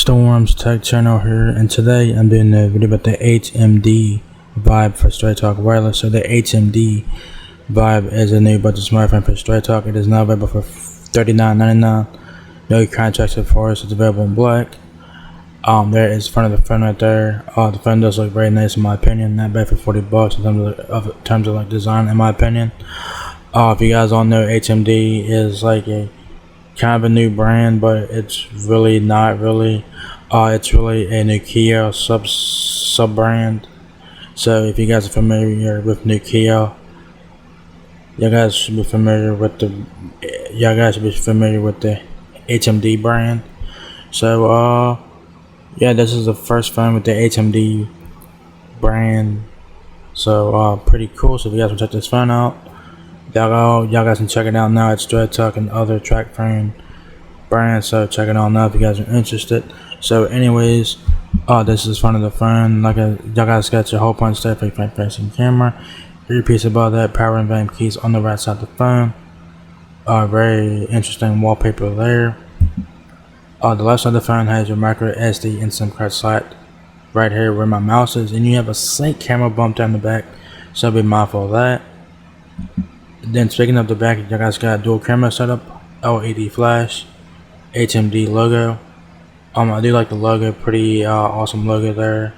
Storm's Tech Channel here, and today I'm doing a video about the HMD Vibe for Straight Talk Wireless. So the HMD Vibe is a new budget smartphone for Straight Talk. It is now available for $39.99. No contracts so far. It's available in black. There is front of the phone right there. The phone does look very nice in my opinion. Not bad for $40 in terms of like design, in my opinion. If you guys all know, HMD is like a kind of a new brand, but it's really not really. It's really a Nokia sub brand. So if you guys are familiar with Nokia, you guys should be familiar with the HMD brand. So yeah, this is the first phone with the HMD brand. So pretty cool. So if you guys want to check this phone out, y'all guys can check it out now. It's Straight Talk and other track frame brands, so check it out now if you guys are interested. So anyways, this is front of the phone. Like y'all guys got your whole punch there, front facing camera, earpiece above that, power and volume keys on the right side of the phone. Very interesting wallpaper there. The left side of the phone has your micro SD and SIM card slot right here where my mouse is, and you have a sync camera bump down the back, so be mindful of that. Then speaking of the back, you guys got a dual camera setup, LED flash, HMD logo. I do like the logo, pretty awesome logo there.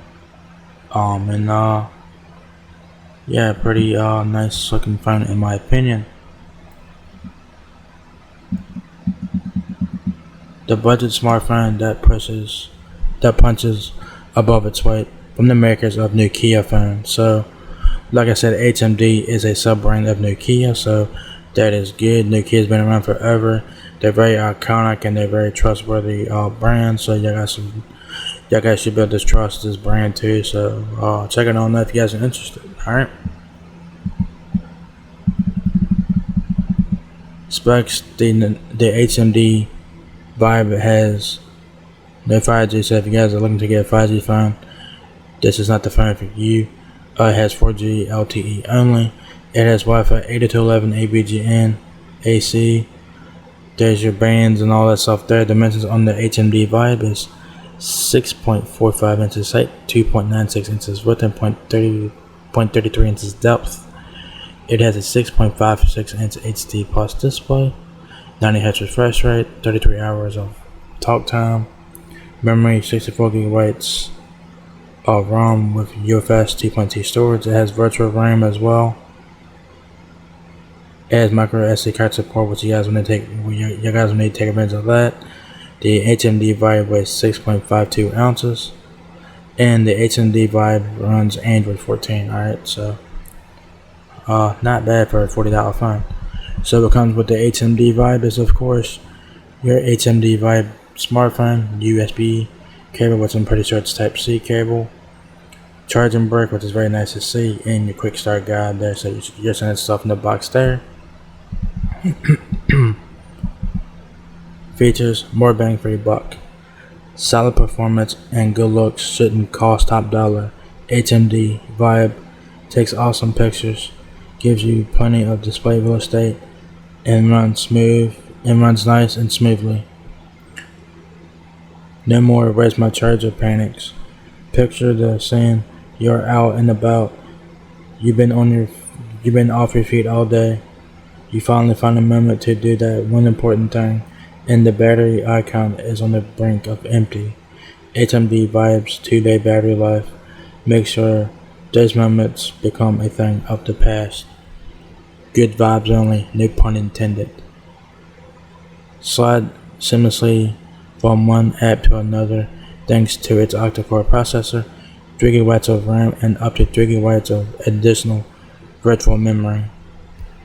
Yeah, pretty nice looking phone in my opinion. The budget smartphone that punches above its weight from the makers of Nokia phones. So like I said, HMD is a sub-brand of Nokia, so that is good. Nokia's been around forever. They're very iconic and they're very trustworthy brand. So y'all guys should be able to trust this brand too. So check it out now if you guys are interested. Alright. Specs, the HMD Vibe has no 5G, so if you guys are looking to get a 5G phone, this is not the phone for you. It has 4G LTE only. It has Wi-Fi 802.11 ABGN AC. There's your bands and all that stuff there. Dimensions on the HMD Vibe is 6.45 inches height, 2.96 inches width, and 0.33 inches depth. It has a 6.56 inch HD plus display, 90 Hz refresh rate, 33 hours of talk time, memory 64 gigabytes. ROM with UFS 2.2 storage. It has virtual RAM as well. It has micro SD card support, which you guys want to take advantage of that. The HMD Vibe weighs 6.52 ounces, and the HMD Vibe runs Android 14. Alright, so not bad for a $40 phone. So what comes with the HMD Vibe is, of course, your HMD Vibe smartphone, USB cable, which I'm pretty sure it's Type-C cable, charging brick, which is very nice to see, and your quick start guide there, so you're sending stuff in the box there. Features: more bang for your buck, solid performance, and good looks shouldn't cost top dollar. HMD Vibe takes awesome pictures, gives you plenty of display real estate, and runs nice and smoothly. No more "where's my charger" panics. Picture the scene: you're out and about. You've been off your feet all day. You finally find a moment to do that one important thing, and the battery icon is on the brink of empty. HMD Vibe's 2-day battery life makes sure those moments become a thing of the past. Good vibes only, no pun intended. Slide seamlessly from one app to another thanks to its octa-core processor, 3 GB of RAM, and up to 3 GB of additional virtual memory.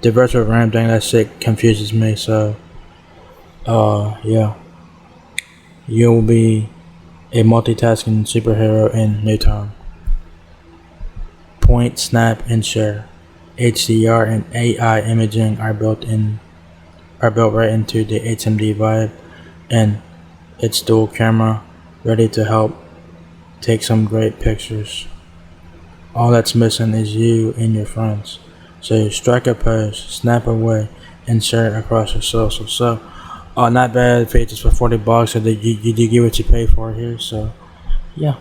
The virtual RAM thing, that shit confuses me, so yeah. You'll be a multitasking superhero in no time. Point, snap, and share. HDR and AI imaging are built right into the HMD Vibe, and it's dual camera, ready to help take some great pictures. All that's missing is you and your friends. So strike a pose, snap away, and share it across your socials. So Not bad features for 40 bucks. So you do get what you pay for here. So yeah.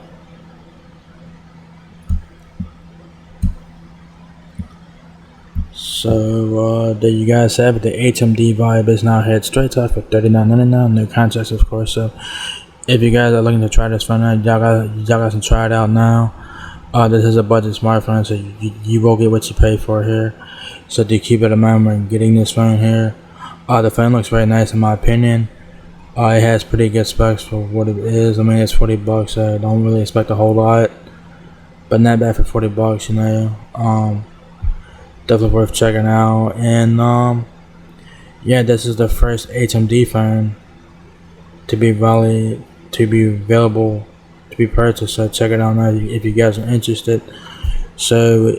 So there you guys have it. The HMD Vibe is now head straight up for $39.99. No contracts, of course. So if you guys are looking to try this phone out, y'all guys can try it out now. This is a budget smartphone, so you will get what you pay for here. So do keep it in mind when getting this phone here. The phone looks very nice in my opinion. It has pretty good specs for what it is. I mean, it's 40 bucks, so I don't really expect a whole lot, but not bad for 40 bucks, you know. Definitely worth checking out. And yeah, this is the first HMD phone to be available to be purchased. So check it out now if you guys are interested. So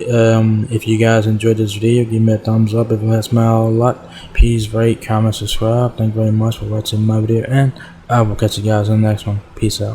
if you guys enjoyed this video, give me a thumbs up. If it helps me out a lot, please rate, comment, subscribe. Thank you very much for watching my video, and I will catch you guys in the next one. Peace out.